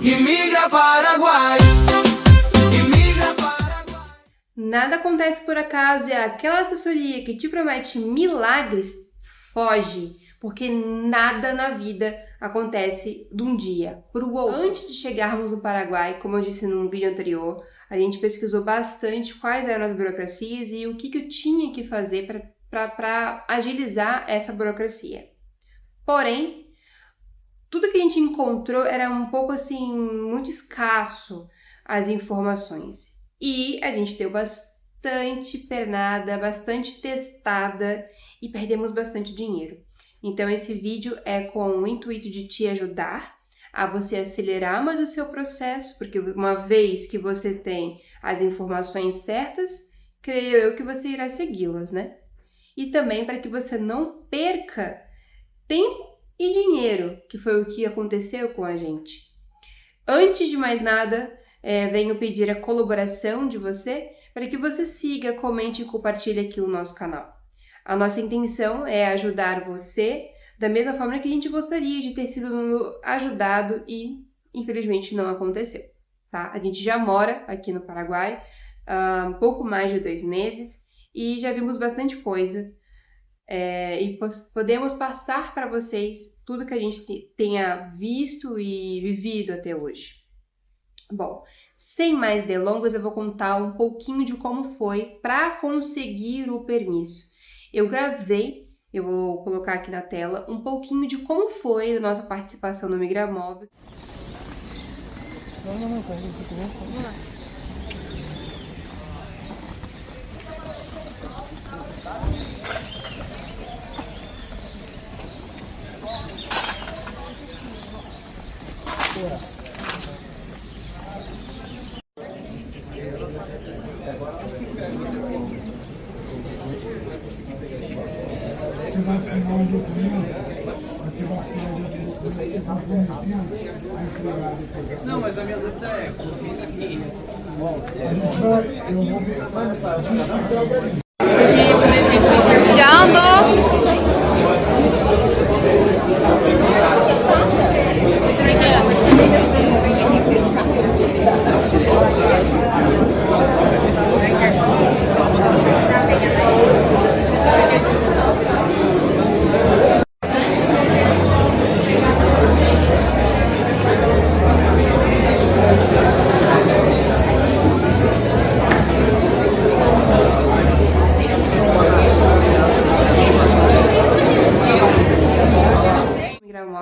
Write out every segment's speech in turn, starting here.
Imigra Paraguai. Imigra Paraguai. Nada acontece por acaso e aquela assessoria que te promete milagres, foge, porque nada na vida acontece de um dia para o outro. Antes de chegarmos no Paraguai, como eu disse num vídeo anterior, a gente pesquisou bastante quais eram as burocracias e o que eu tinha que fazer para agilizar essa burocracia. Porém, tudo que a gente encontrou era um pouco assim, muito escasso as informações. E a gente deu bastante pernada, bastante testada e perdemos bastante dinheiro. Então esse vídeo é com o intuito de te ajudar a você acelerar mais o seu processo, porque uma vez que você tem as informações certas, creio eu que você irá segui-las, né? E também para que você não perca tempo e dinheiro, que foi o que aconteceu com a gente. Antes de mais nada, venho pedir a colaboração de você para que você siga, comente e compartilhe aqui o nosso canal. A nossa intenção é ajudar você da mesma forma que a gente gostaria de ter sido ajudado e, infelizmente, não aconteceu. Tá? A gente já mora aqui no Paraguai há um pouco mais de 2 meses e já vimos bastante coisa. E podemos passar para vocês tudo que a gente tenha visto e vivido até hoje. Bom, sem mais delongas, eu vou contar um pouquinho de como foi para conseguir o permisso. Eu gravei, eu vou colocar aqui na tela, um pouquinho de como foi a nossa participação no Migramóvel. Vamos lá. Você vai assinar um documento, você vai assinar um documento, você está prometendo a empregada pegar. Não, mas a minha dúvida é, eu fiz aqui. A gente vai, eu vou ver, Já andou?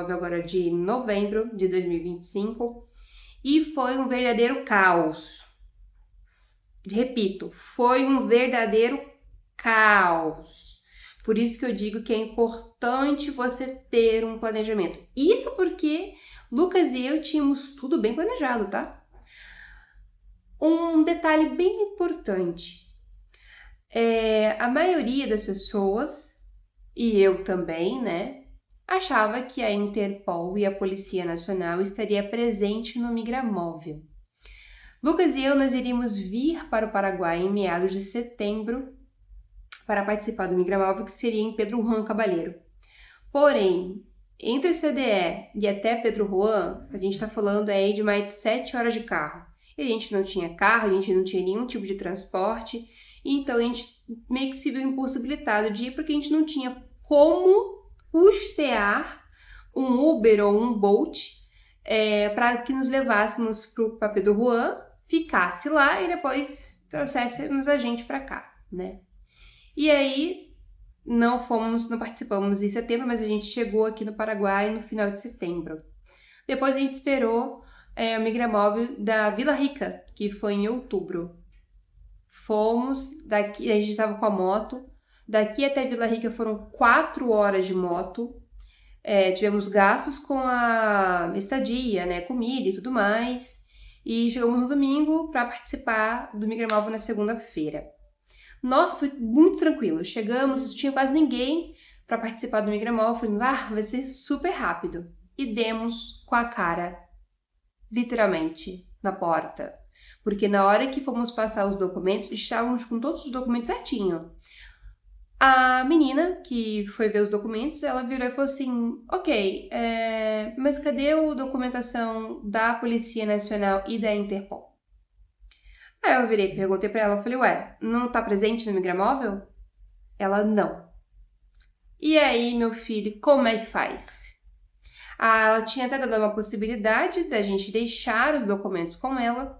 Agora de novembro de 2025 e foi um verdadeiro caos. Repito, foi um verdadeiro caos. Por isso que eu digo que é importante você ter um planejamento. Isso porque Lucas e eu tínhamos tudo bem planejado, tá? Um detalhe bem importante. A maioria das pessoas, e eu também, né? Achava que a Interpol e a Polícia Nacional estaria presente no Migramóvel. Lucas e eu, nós iríamos vir para o Paraguai em meados de setembro para participar do Migramóvel, que seria em Pedro Juan Caballero. Porém, entre o CDE e até Pedro Juan, a gente está falando aí de mais de 7 horas de carro. E a gente não tinha carro, a gente não tinha nenhum tipo de transporte, então a gente meio que se viu impossibilitado de ir porque a gente não tinha como custear um Uber ou um Bolt para que nos levássemos para Pedro Juan, ficasse lá e depois trouxéssemos a gente para cá, né? E aí não participamos em setembro, mas a gente chegou aqui no Paraguai no final de setembro. Depois a gente esperou o Migramóvel da Vila Rica, que foi em outubro. Fomos daqui, a gente estava com a moto. Daqui até Vila Rica foram 4 horas de moto. Tivemos gastos com a estadia, né, comida e tudo mais. E chegamos no domingo para participar do Migramóvel na segunda-feira. Nossa, foi muito tranquilo. Chegamos, não tinha quase ninguém para participar do Migramóvel. Falei, vai ser super rápido. E demos com a cara, literalmente, na porta. Porque na hora que fomos passar os documentos, estávamos com todos os documentos certinho. A menina que foi ver os documentos, ela virou e falou assim, ok, mas cadê a documentação da Polícia Nacional e da Interpol? Aí eu virei e perguntei pra ela, falei, ué, não tá presente no Migramóvel? Ela, não. E aí, meu filho, como é que faz? Ela tinha até dado uma possibilidade da gente deixar os documentos com ela,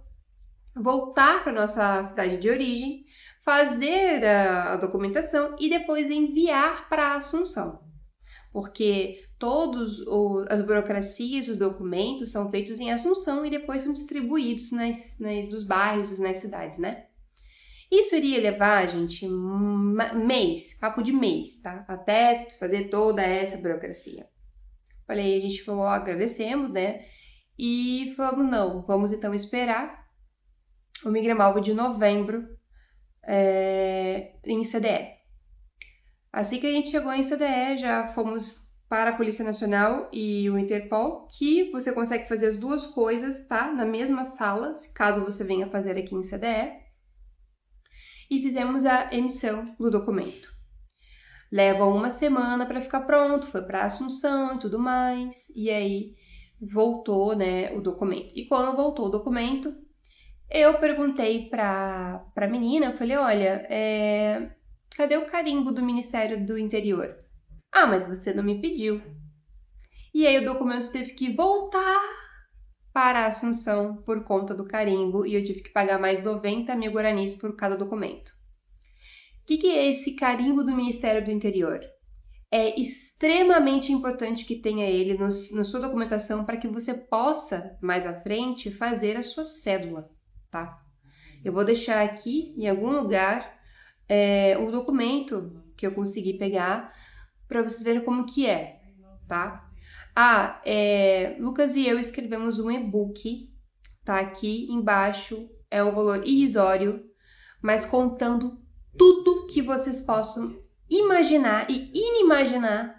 voltar para nossa cidade de origem, fazer a documentação e depois enviar para a Assunção. Porque todas as burocracias, os documentos são feitos em Assunção e depois são distribuídos nos bairros, nas cidades, né? Isso iria levar, gente, mês, papo de mês, tá? Até fazer toda essa burocracia. A gente falou, agradecemos, né? E falamos, não, vamos então esperar o Migramóvel de novembro em CDE. Assim que a gente chegou em CDE, já fomos para a Polícia Nacional e o Interpol, que você consegue fazer as duas coisas, tá? Na mesma sala, caso você venha fazer aqui em CDE. E fizemos a emissão do documento. Leva uma semana para ficar pronto, foi para Assunção e tudo mais, e aí voltou, né, o documento. E quando voltou o documento, eu perguntei para a menina, eu falei, olha, cadê o carimbo do Ministério do Interior? Ah, mas você não me pediu. E aí o documento teve que voltar para a Assunção por conta do carimbo e eu tive que pagar mais 90 mil guaranis por cada documento. O que é esse carimbo do Ministério do Interior? É extremamente importante que tenha ele na sua documentação para que você possa, mais à frente, fazer a sua cédula, tá? Eu vou deixar aqui, em algum lugar, o documento que eu consegui pegar para vocês verem como que é, tá? Lucas e eu escrevemos um e-book, tá? Aqui embaixo é um valor irrisório, mas contando tudo que vocês possam imaginar e inimaginar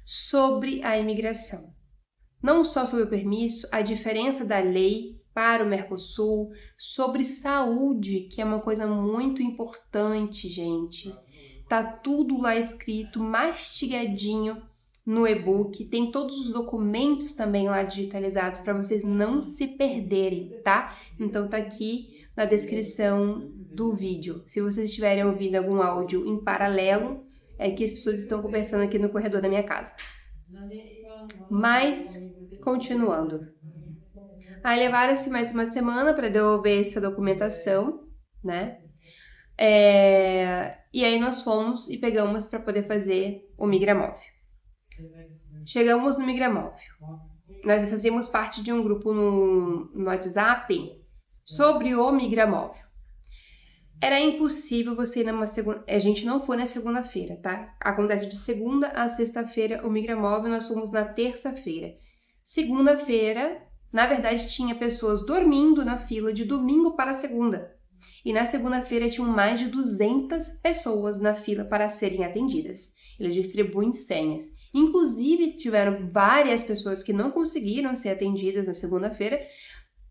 sobre a imigração. Não só sobre o permisso, a diferença da lei para o Mercosul, sobre saúde, que é uma coisa muito importante, gente. Tá tudo lá escrito, mastigadinho no e-book. Tem todos os documentos também lá digitalizados para vocês não se perderem, tá? Então tá aqui na descrição do vídeo. Se vocês estiverem ouvindo algum áudio em paralelo, é que as pessoas estão conversando aqui no corredor da minha casa. Mas, continuando. Aí levaram-se mais uma semana para devolver essa documentação, né? E aí nós fomos e pegamos para poder fazer o Migramóvel. Chegamos no Migramóvel. Nós fazíamos parte de um grupo no WhatsApp sobre o Migramóvel. Era impossível você ir numa segunda... A gente não foi na segunda-feira, tá? Acontece de segunda a sexta-feira o Migramóvel, nós fomos na terça-feira. Segunda-feira, na verdade, tinha pessoas dormindo na fila de domingo para segunda. E na segunda-feira tinham mais de 200 pessoas na fila para serem atendidas. Eles distribuem senhas. Inclusive, tiveram várias pessoas que não conseguiram ser atendidas na segunda-feira,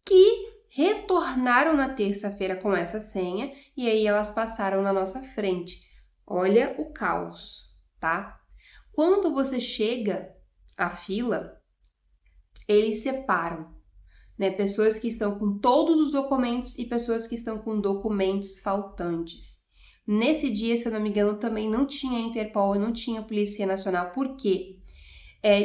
que retornaram na terça-feira com essa senha e aí elas passaram na nossa frente. Olha o caos, tá? Quando você chega à fila, eles separam, né? Pessoas que estão com todos os documentos e pessoas que estão com documentos faltantes. Nesse dia, se eu não me engano, também não tinha Interpol e não tinha Polícia Nacional. Por quê?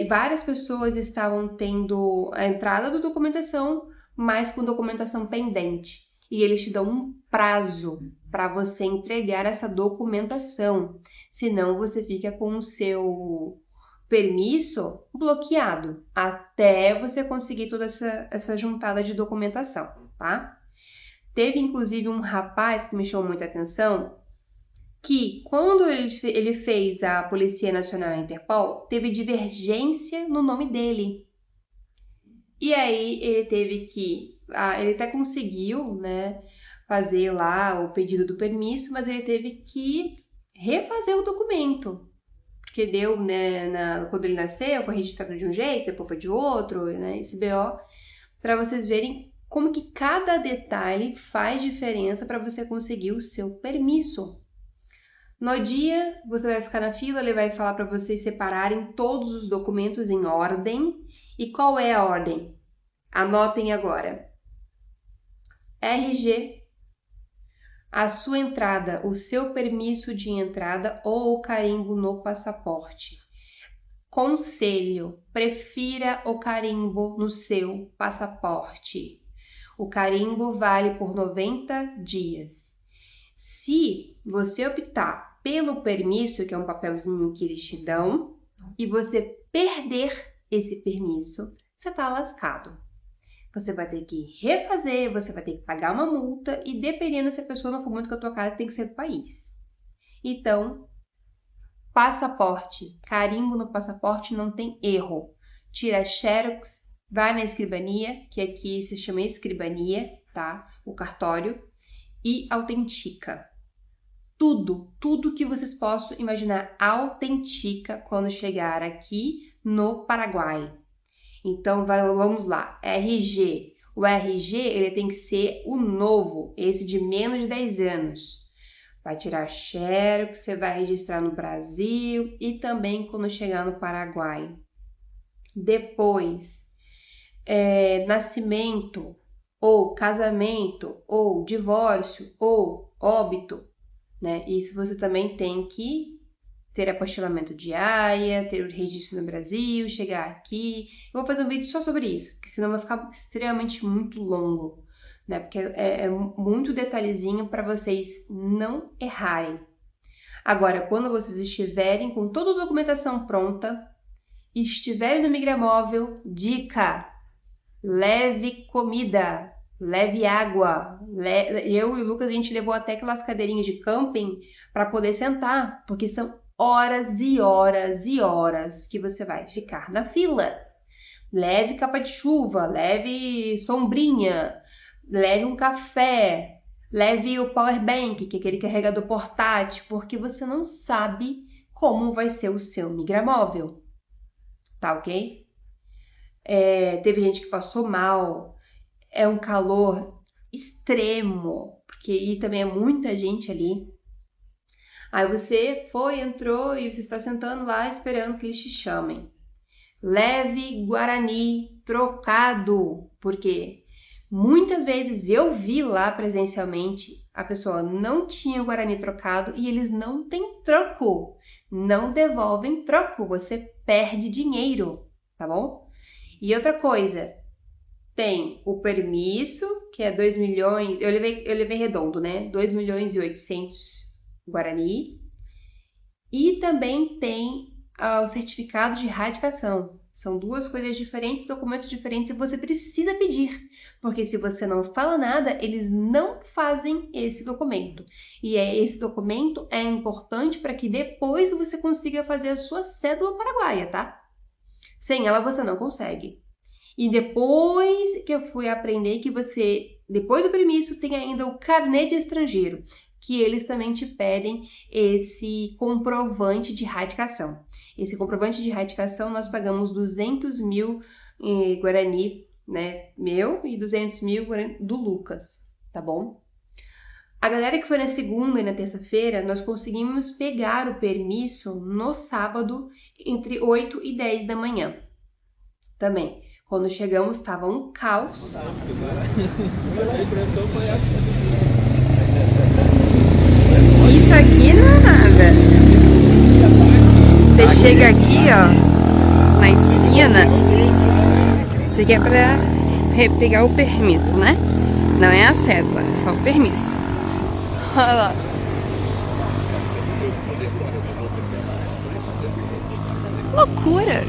Várias pessoas estavam tendo a entrada da documentação, mas com documentação pendente. E eles te dão um prazo para você entregar essa documentação. Senão, você fica com o seu permisso bloqueado até você conseguir toda essa juntada de documentação, tá? Teve, inclusive, um rapaz que me chamou muita atenção, que quando ele fez a Polícia Nacional e a Interpol, teve divergência no nome dele. E aí ele teve que... ele até conseguiu, né, fazer lá o pedido do permisso, mas ele teve que refazer o documento. Porque deu, né, quando ele nasceu, foi registrado de um jeito, depois foi de outro, né, esse BO, para vocês verem como que cada detalhe faz diferença para você conseguir o seu permisso. No dia, você vai ficar na fila, ele vai falar para vocês separarem todos os documentos em ordem. E qual é a ordem? Anotem agora. RG, a sua entrada, o seu permisso de entrada ou o carimbo no passaporte. Conselho, prefira o carimbo no seu passaporte. O carimbo vale por 90 dias. Se você optar pelo permisso, que é um papelzinho que eles te dão, e você perder esse permisso, você está lascado. Você vai ter que refazer, você vai ter que pagar uma multa e dependendo se a pessoa não for muito com a tua cara, tem que ser do país. Então, passaporte, carimbo no passaporte não tem erro. Tira xerox, vai na escrivania, que aqui se chama escrivania, tá? O cartório, e autentica. Tudo que vocês possam imaginar, autentica quando chegar aqui no Paraguai. Então, vamos lá, RG. O RG, ele tem que ser o novo, esse de menos de 10 anos. Vai tirar xerox, você vai registrar no Brasil e também quando chegar no Paraguai. Depois, nascimento, ou casamento, ou divórcio, ou óbito, né? Isso você também tem que ter apostilamento de AIA, ter o registro no Brasil, chegar aqui. Eu vou fazer um vídeo só sobre isso, porque senão vai ficar extremamente muito longo, né? Porque é muito detalhezinho para vocês não errarem. Agora, quando vocês estiverem com toda a documentação pronta, estiverem no Migramóvel, dica, leve comida, leve água. Eu e o Lucas, a gente levou até aquelas cadeirinhas de camping para poder sentar, porque são horas e horas e horas que você vai ficar na fila. Leve capa de chuva, leve sombrinha, leve um café, leve o power bank, que é aquele carregador portátil, porque você não sabe como vai ser o seu Migramóvel. Tá ok? Teve gente que passou mal, é um calor extremo, porque aí também é muita gente ali. Aí você entrou e você está sentando lá esperando que eles te chamem. Leve Guarani trocado, porque muitas vezes eu vi lá presencialmente, a pessoa não tinha o Guarani trocado e eles não têm troco, não devolvem troco, você perde dinheiro, tá bom? E outra coisa, tem o permisso, que é 2 milhões, eu levei redondo, né? 2.800.000 Guarani. E também tem o certificado de radicação. São duas coisas diferentes, documentos diferentes, e você precisa pedir. Porque se você não fala nada, eles não fazem esse documento. E esse documento é importante para que depois você consiga fazer a sua cédula paraguaia, tá? Sem ela você não consegue. E depois que eu fui aprender que depois do permisso, tem ainda o carnê de estrangeiro, que eles também te pedem esse comprovante de radicação. Esse comprovante de radicação nós pagamos 200.000 Guarani, né, meu, e 200.000 Guarani do Lucas, tá bom? A galera que foi na segunda e na terça-feira, nós conseguimos pegar o permisso no sábado entre 8 e 10 da manhã. Também, quando chegamos, estava um caos. Isso aqui não é nada. Você chega aqui, ó, na esquina. Isso aqui é pra pegar o permisso, né? Não é a cédula, é só o permisso. Olha lá. Loucura!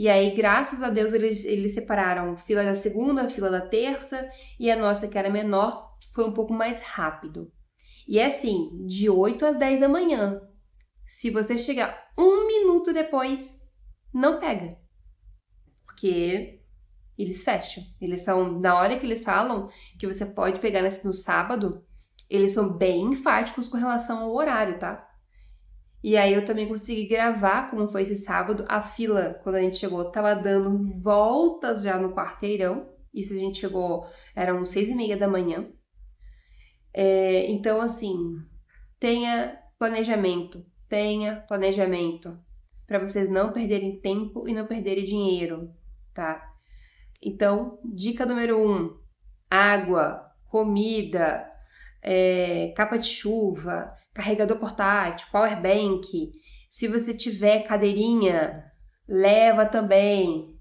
E aí, graças a Deus, eles separaram fila da segunda, fila da terça, e a nossa, que era menor, foi um pouco mais rápido. E é assim, de 8 às 10 da manhã. Se você chegar 1 minuto depois, não pega. Porque eles fecham. Eles são, na hora que eles falam que você pode pegar no sábado, eles são bem enfáticos com relação ao horário, tá? E aí eu também consegui gravar como foi esse sábado. A fila, quando a gente chegou, tava dando voltas já no quarteirão. Isso a gente chegou, eram 6:30 da manhã. Então, assim, tenha planejamento para vocês não perderem tempo e não perderem dinheiro, tá? Então, dica número 1, água, comida, capa de chuva, carregador portátil, power bank. Se você tiver cadeirinha, leva também.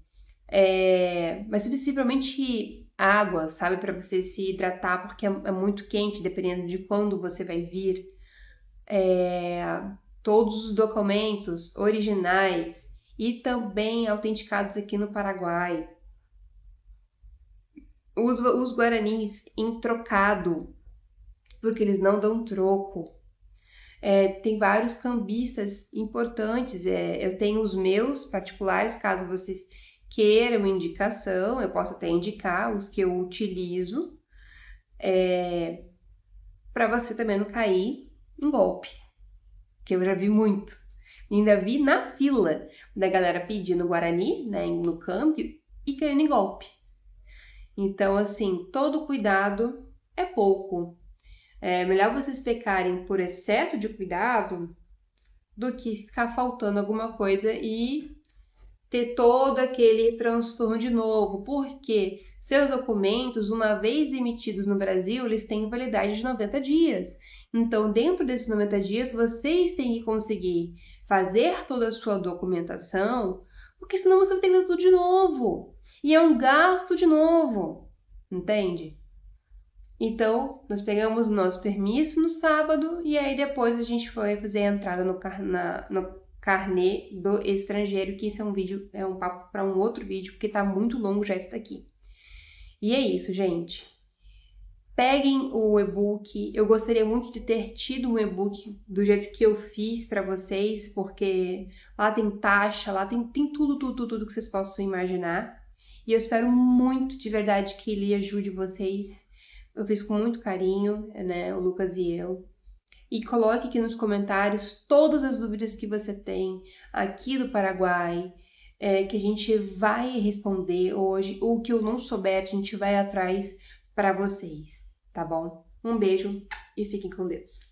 Mas possivelmente água, sabe? Para você se hidratar, porque é muito quente, dependendo de quando você vai vir. Todos os documentos originais e também autenticados aqui no Paraguai. Os guaranis em trocado, porque eles não dão troco. Tem vários cambistas importantes. Eu tenho os meus particulares, caso vocês queiram indicação, eu posso até indicar os que eu utilizo, para você também não cair em golpe, que eu já vi muito. Ainda vi na fila da galera pedindo Guarani, né, no câmbio, e caindo em golpe. Então, assim, todo cuidado é pouco. É melhor vocês pecarem por excesso de cuidado do que ficar faltando alguma coisa e ter todo aquele transtorno de novo, porque seus documentos, uma vez emitidos no Brasil, eles têm validade de 90 dias. Então, dentro desses 90 dias, vocês têm que conseguir fazer toda a sua documentação, porque senão você vai ter que fazer tudo de novo. E é um gasto de novo, entende? Então, nós pegamos o nosso permisso no sábado e aí depois a gente foi fazer a entrada no carnê do estrangeiro, que isso é um papo para um outro vídeo, porque tá muito longo já esse daqui. E é isso, gente. Peguem o e-book. Eu gostaria muito de ter tido um e-book do jeito que eu fiz para vocês, porque lá tem taxa, lá tem tudo que vocês possam imaginar. E eu espero muito, de verdade, que ele ajude vocês. Eu fiz com muito carinho, né, o Lucas e eu. E coloque aqui nos comentários todas as dúvidas que você tem aqui do Paraguai, que a gente vai responder hoje. O que eu não souber, a gente vai atrás para vocês, tá bom? Um beijo e fiquem com Deus.